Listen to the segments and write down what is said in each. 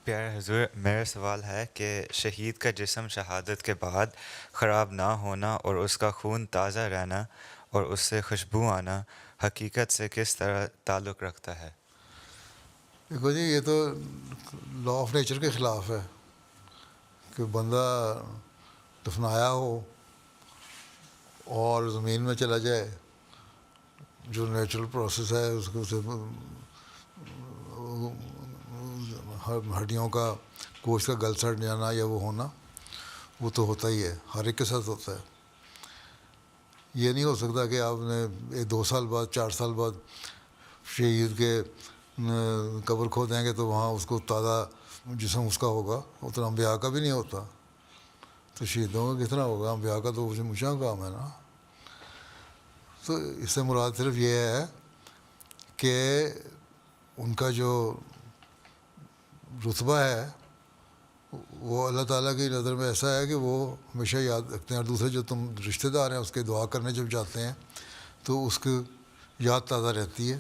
پیارے حضور، میرا سوال ہے کہ شہید کا جسم شہادت کے بعد خراب نہ ہونا اور اس کا خون تازہ رہنا اور اس سے خوشبو آنا حقیقت سے کس طرح تعلق رکھتا ہے؟ دیکھو جی، یہ تو لا آف نیچر کے خلاف ہے کہ بندہ دفنایا ہو اور زمین میں چلا جائے، جو نیچرل پروسیس ہے اس کو سے ہڈیوں کا گوشت کا گل سڑ جانا یا وہ ہونا، وہ تو ہوتا ہی ہے، ہر ایک کے ساتھ ہوتا ہے۔ یہ نہیں ہو سکتا کہ آپ نے 2 سال بعد 4 سال بعد شہید کے قبر کھو دیں گے تو وہاں اس کو تازہ جسم اس کا ہوگا، اتنا انبیاء کا بھی نہیں ہوتا، تو شہیدوں کا کتنا ہوگا؟ انبیاء کا تو اونچا کام ہے نا۔ تو اس سے مراد صرف یہ ہے کہ ان کا جو رتبہ ہے وہ اللہ تعالیٰ کی نظر میں ایسا ہے کہ وہ ہمیشہ یاد رکھتے ہیں، اور دوسرے جو تم رشتہ دار ہیں اس کے دعا کرنے جب جاتے ہیں تو اس کی یاد تازہ رہتی ہے،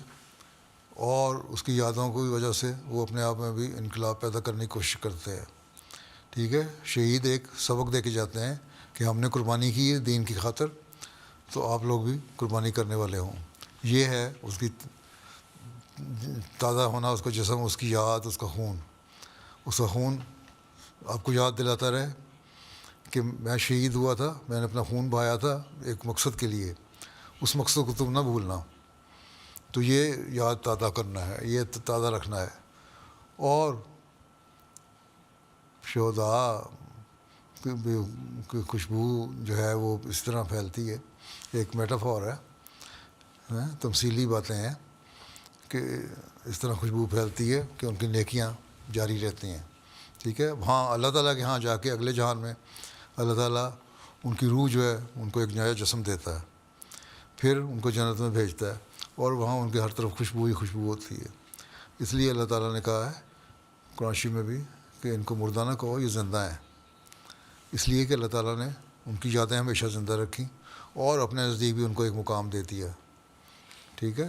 اور اس کی یادوں کی وجہ سے وہ اپنے آپ میں بھی انقلاب پیدا کرنے کی کوشش کرتے ہیں۔ ٹھیک ہے، شہید ایک سبق دے کے جاتے ہیں کہ ہم نے قربانی کی ہے دین کی خاطر، تو آپ لوگ بھی قربانی کرنے والے ہوں۔ یہ ہے اس کی تازہ ہونا، اس کا جسم، اس کی یاد، اس کا خون۔ اس کا خون آپ کو یاد دلاتا رہے کہ میں شہید ہوا تھا، میں نے اپنا خون بہایا تھا ایک مقصد کے لیے، اس مقصد کو تم نہ بھولنا۔ تو یہ یاد تازہ کرنا ہے، یہ تازہ رکھنا ہے۔ اور شہداء کی خوشبو جو ہے وہ اس طرح پھیلتی ہے، ایک میٹافور ہے، تمثیلی باتیں ہیں کہ اس طرح خوشبو پھیلتی ہے کہ ان کی نیکیاں جاری رہتی ہیں۔ ٹھیک ہے، وہاں اللہ تعالیٰ کے ہاں جا کے اگلے جہان میں اللہ تعالیٰ ان کی روح جو ہے ان کو ایک نیا جسم دیتا ہے، پھر ان کو جنت میں بھیجتا ہے، اور وہاں ان کے ہر طرف خوشبو ہی خوشبو ہوتی ہے۔ اس لیے اللہ تعالیٰ نے کہا ہے قرآن شریف میں بھی کہ ان کو مردہ نہ کہو، یہ زندہ ہیں، اس لیے کہ اللہ تعالیٰ نے ان کی یادیں ہمیشہ زندہ رکھیں اور اپنے نزدیک بھی ان کو ایک مقام دے دیا۔ ٹھیک ہے،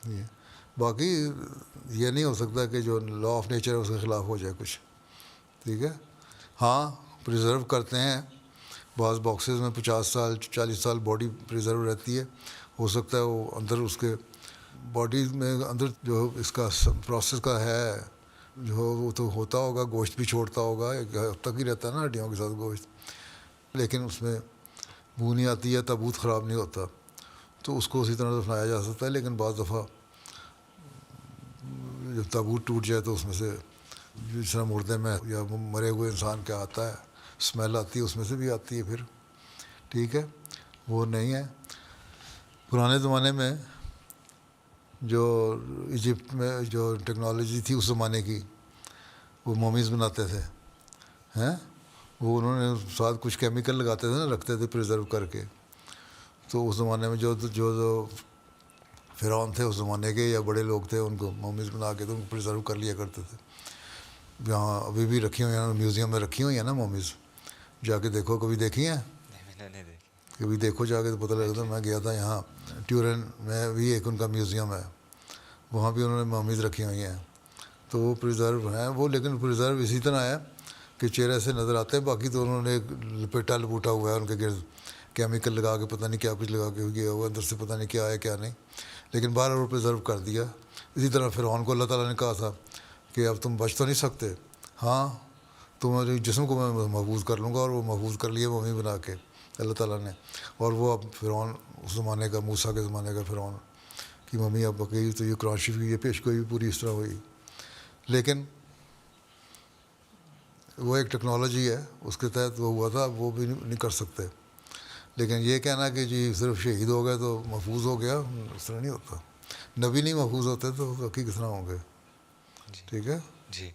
یہ باقی یہ نہیں ہو سکتا کہ جو لا آف نیچر ہے اس کے خلاف ہو جائے کچھ۔ ٹھیک ہے، ہاں پریزرو کرتے ہیں، بعض باکسز میں 50 سال 40 سال باڈی پریزرو رہتی ہے، ہو سکتا ہے وہ اندر اس کے باڈی میں اندر جو اس کا پروسیس کا ہے جو وہ تو ہوتا ہوگا، گوشت بھی چھوڑتا ہوگا، ایک حد تک ہی رہتا ہے نا ہڈیوں کے ساتھ گوشت، لیکن اس میں بو نہیں آتی ہے، تابوت خراب نہیں ہوتا، تو اس کو اسی طرح دفنایا جا سکتا ہے۔ لیکن بعض دفعہ جب تابوت ٹوٹ جائے تو اس میں سے جس طرح مردے میں یا مرے ہوئے انسان کا آتا ہے اسمیل آتی ہے، اس میں سے بھی آتی ہے پھر۔ ٹھیک ہے، وہ نہیں ہے۔ پرانے زمانے میں جو ایجپٹ میں جو ٹیکنالوجی تھی اس زمانے کی، وہ مومیز بناتے تھے، ہیں وہ انہوں نے ساتھ کچھ کیمیکل لگاتے تھے نا، رکھتے تھے پریزرو کر کے۔ تو اس زمانے میں جو فرعون تھے اس زمانے کے یا بڑے لوگ تھے، ان کو مومیز بنا کے تو ان کو پریزرو کر لیا کرتے تھے۔ جہاں ابھی بھی رکھی ہوئی ہیں، میوزیم میں رکھی ہوئی ہیں نا مومیز، جا کے دیکھو، کبھی دیکھی ہیں؟ نہیں، میں نے نہیں دیکھی۔ کبھی دیکھو جا کے تو پتہ لگتا ہے۔ میں گیا تھا یہاں ٹیورن میں بھی ایک ان کا میوزیم ہے، وہاں بھی انہوں نے مومیز رکھی ہوئی ہیں، تو وہ پریزرو ہیں وہ، لیکن پریزرو اسی طرح ہے کہ چہرے سے نظر آتے ہیں، باقی تو انہوں نے ایک لپیٹا لپوٹا ہوا ہے ان کے گرد، کیمیکل لگا کے پتہ نہیں کیا کچھ لگا کے گیا ہوا، اندر سے پتہ نہیں کیا ہے کیا نہیں، لیکن باہر وہ پریزرو کر دیا۔ اسی طرح فرعون کو اللہ تعالیٰ نے کہا تھا کہ اب تم بچ تو نہیں سکتے، ہاں تمہارے جسم کو میں محفوظ کر لوں گا، اور وہ محفوظ کر لیے مومی بنا کے اللہ تعالیٰ نے۔ اور وہ اب فرعون اس زمانے کا، موسیٰ کے زمانے کا فرعون کی ممی اب بقی، تو یہ قرآن شریف کی یہ پیشگوئی بھی پوری اس طرح ہوئی۔ لیکن وہ ایک ٹیکنالوجی ہے، اس کے تحت وہ ہوا تھا، وہ بھی نہیں کر سکتے۔ لیکن یہ کہنا کہ جی صرف شہید ہو گئے تو محفوظ ہو گیا، اس طرح نہیں ہوتا۔ نبی نہیں محفوظ ہوتے تو باقی کس طرح ہوں گے؟ جی ٹھیک ہے۔ جی